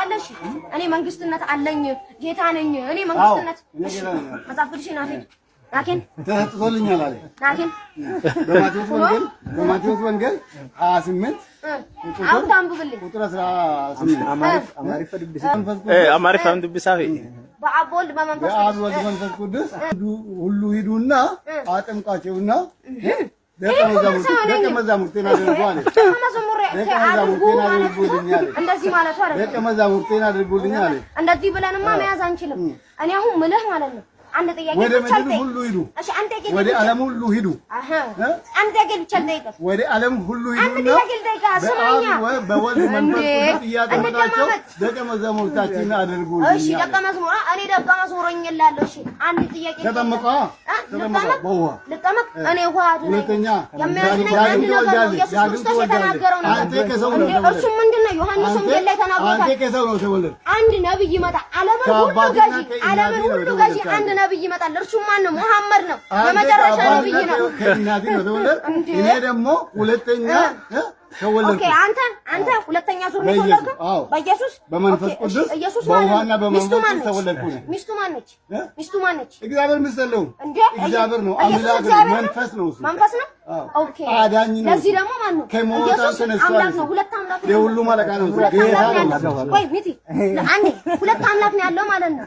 ታውቃለሽ እኔ መንግስትነት አለኝ ጌታ ነኝ እኔ መንግስትነት መጽሐፍ ቅዱስን ናኪን ተሰጥቶልኛል አለ ናኪን በማቴዎስ ወንጌል 28 አውጣ አንብብልኝ ቁጥር 18 አማሪፍ ድብሳፊ በአብ ወልድ በመንፈስ ቅዱስ ሁሉ ሂዱና አጥምቃቸውና ደቀ መዛሙርቴን አድርጉልኝ እንደዚህ ማለት አይደል ደቀ መዛሙርቴን አድርጉልኝ አለ እንደዚህ ብለንማ መያዝ አንችልም እኔ አሁን ምልህ ማለት ነው አንድ ጥያቄ ወደ ምድር ሁሉ ሂዱ እሺ አንተ ግን ወደ ዓለም ሁሉ ሂዱ አንተ ግን ቸልደይቀስ ወደ ዓለም ሁሉ ሂዱና በወልድ መንፈስ ቅዱስ እያጠመቃቸው ደቀ መዛሙርታችን አድርጉልኝ እሺ ደቀ መዝሙር እኔ ደቀ መዝሙርኝ እላለሁ እሺ አንድ ጥያቄ ተጠመቀ በውሃ ልጠመቅ እኔ ውሃ ሁለተኛ የሚያዝነኝ አንድ ነገር ነው ኢየሱስ ክርስቶስ የተናገረው ነው አንተ ከሰው ነው እሱ ምንድነው ዮሐንስ ወንጌል ላይ ተናግሯል አንተ ከሰው ነው ተወለድ አንድ ነብይ ይመጣ ዓለምን ሁሉ ገዢ አንድ ነብይ ይመጣል እርሱ ማን ነው መሐመድ ነው የመጨረሻ ነብይ ነው ከእናቴ ነው ተወለድ እኔ ደግሞ ሁለተኛ ተወለድኩ ኦኬ አንተ ሁለተኛ ዙር ነው ተወለድኩ በኢየሱስ በመንፈስ ቅዱስ በውሃና በመንፈስ ቅዱስ ተወለድኩ ሚስቱ ማን ነች እግዚአብሔር ምስለው እግዚአብሔር ነው አምላክ መንፈስ ነው እሱ መንፈስ ነው ኦኬ አዳኝ ነው ለዚህ ደግሞ ማን ነው ኢየሱስ አምላክ ነው ሁለት አምላክ ነው የሁሉ ማለቃ ነው ጌታ ነው ወይ ሚቲ አንዴ ሁለት አምላክ ነው ያለው ማለት ነው